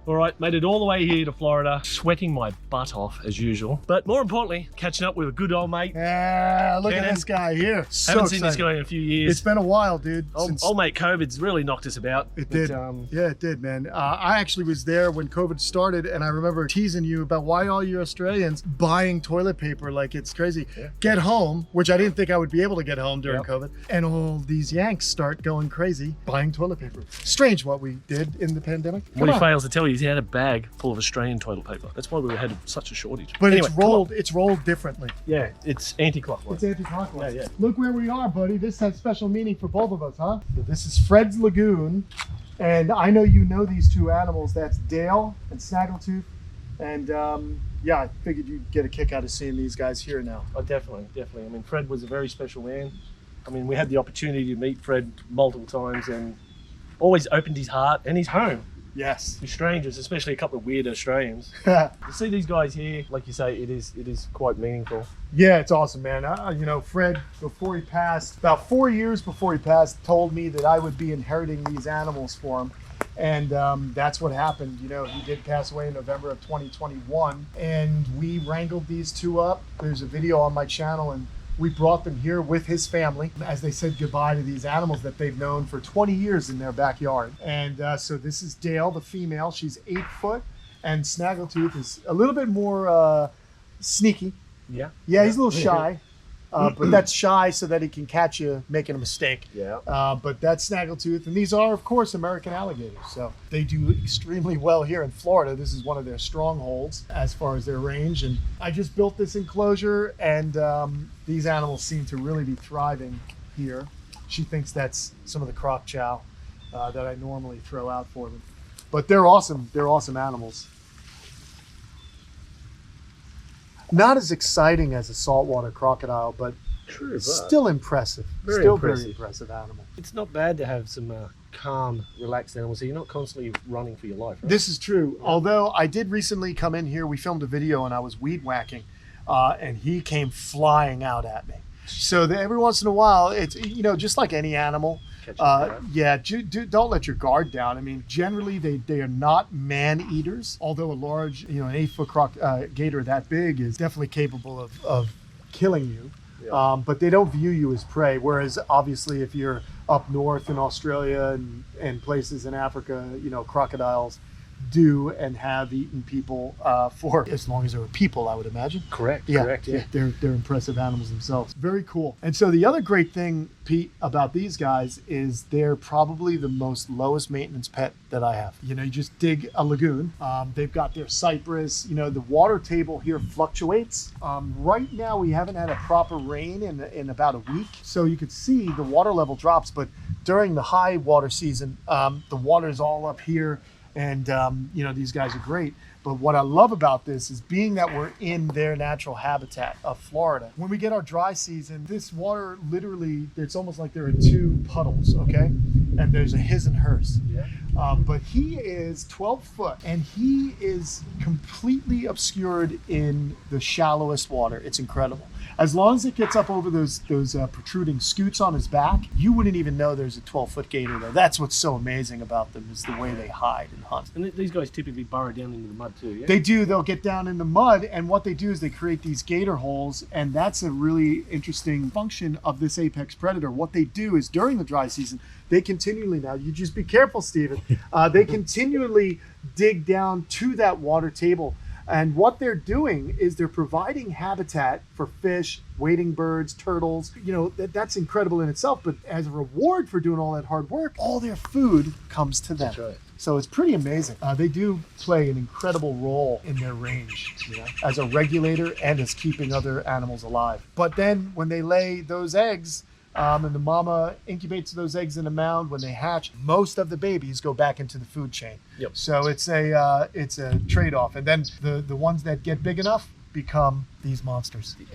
All right, made it all the way here to Florida, sweating my butt off as usual. But more importantly, catching up with a good old mate. Yeah, look at this guy here. Haven't seen this guy in a few years. It's been a while, dude. Old mate COVID's really knocked us about. It did. Yeah, it did, man. I actually was there when COVID started, and I remember teasing you about why all you Australians buying toilet paper like it's crazy. Yeah. Get home, which I didn't think I would be able to get home during COVID, and all these Yanks start going crazy buying toilet paper. Strange what we did in the pandemic. What he fails to tell you is he had a bag full of Australian toilet paper. That's why we had such a shortage. But anyway, it's rolled differently. Yeah, it's anti-clockwise. It's anti-clockwise. Yeah. Look where we are, buddy. This has special meaning for both of us, huh? So this is Fred's Lagoon, and I know you know these two animals. That's Dale and Snaggletooth, and yeah, I figured you'd get a kick out of seeing these guys here now. Oh, definitely. I mean, Fred was a very special man. I mean, we had the opportunity to meet Fred multiple times, and always opened his heart and his home. Yes. To strangers, especially a couple of weird Australians. To see these guys here, like you say, it is quite meaningful. Yeah, it's awesome, man. You know, Fred, before he passed, about 4 years before he passed, told me that I would be inheriting these animals for him. And that's what happened. You know, he did pass away in November of 2021. And we wrangled these two up. There's a video on my channel, and we brought them here with his family as they said goodbye to these animals that they've known for 20 years in their backyard. And so this is Dale, the female. She's 8 foot, and Snaggletooth is a little bit more sneaky. Yeah, he's a little shy, but that's shy so that he can catch you making a mistake. Yeah. But that's Snaggletooth, and these are, of course, American alligators. So they do extremely well here in Florida. This is one of their strongholds as far as their range. And I just built this enclosure, and these animals seem to really be thriving here. She thinks that's some of the crock chow that I normally throw out for them. But they're awesome. They're awesome animals. Not as exciting as a saltwater crocodile, but still impressive. Very impressive animal. It's not bad to have some calm, relaxed animals, so you're not constantly running for your life, right? This is true. Yeah. Although I did recently come in here, we filmed a video and I was weed whacking, and he came flying out at me. So every once in a while, it's, you know, just like any animal, don't let your guard down. I mean, generally they are not man eaters, although a large, you know, an 8 foot gator that big is definitely capable of killing you. Yeah. But they don't view you as prey. Whereas obviously if you're up north in Australia and places in Africa, you know, crocodiles do and have eaten people for as long as there were people, I would imagine. Correct. Yeah. They're impressive animals themselves. Very cool. And so the other great thing, Pete, about these guys is they're probably the most lowest maintenance pet that I have. You know, you just dig a lagoon. They've got their cypress. You know, the water table here fluctuates. Right now we haven't had a proper rain in about a week, so you could see the water level drops. But during the high water season, the water is all up here. And, you know, these guys are great. But what I love about this is being that we're in their natural habitat of Florida. When we get our dry season, this water literally, it's almost like there are 2 puddles, okay? And there's a his and hers. Yeah. But he is 12 foot and he is completely obscured in the shallowest water. It's incredible. As long as it gets up over those protruding scoots on his back, you wouldn't even know there's a 12-foot gator there. That's what's so amazing about them, is the way they hide and hunt. And these guys typically burrow down into the mud too, yeah? They do. They'll get down in the mud, and what they do is they create these gator holes, and that's a really interesting function of this apex predator. What they do is during the dry season, they continually, now you just be careful, Stephen, they continually dig down to that water table. And what they're doing is they're providing habitat for fish, wading birds, turtles. You know, that's incredible in itself. But as a reward for doing all that hard work, all their food comes to them. That's right. So it's pretty amazing. They do play an incredible role in their range, you know, as a regulator and as keeping other animals alive. But then when they lay those eggs, and the mama incubates those eggs in a mound, when they hatch, most of the babies go back into the food chain. Yep. So it's a trade-off. And then the ones that get big enough become these monsters. The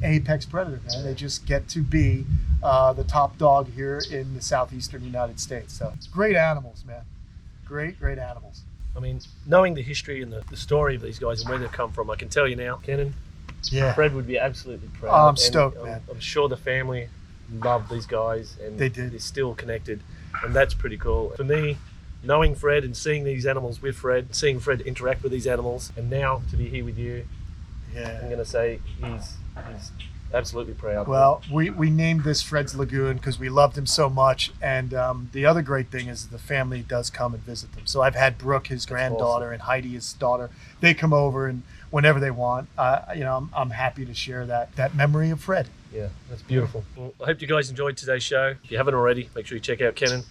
apex predator, man. They just get to be the top dog here in the southeastern United States. So it's great animals, man. Great animals. I mean, knowing the history and the story of these guys and where they've come from, I can tell you now, Kenan, Fred would be absolutely proud. Oh, I'm stoked, man. I'm sure the family loved these guys, and they did. They're still connected, and that's pretty cool. For me, knowing Fred and seeing these animals with Fred, seeing Fred interact with these animals, and now to be here with you, Yeah. I'm going to say he's absolutely proud. Well, we named this Fred's Lagoon because we loved him so much. And the other great thing is the family does come and visit them. So I've had Brooke, his granddaughter, and Heidi, his daughter. They come over and whenever they want. I'm happy to share that memory of Fred. Yeah, that's beautiful. Well, I hope you guys enjoyed today's show. If you haven't already, make sure you check out Kenan.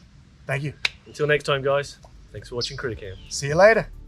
Thank you. Until next time, guys, thanks for watching CrittaCam. See you later.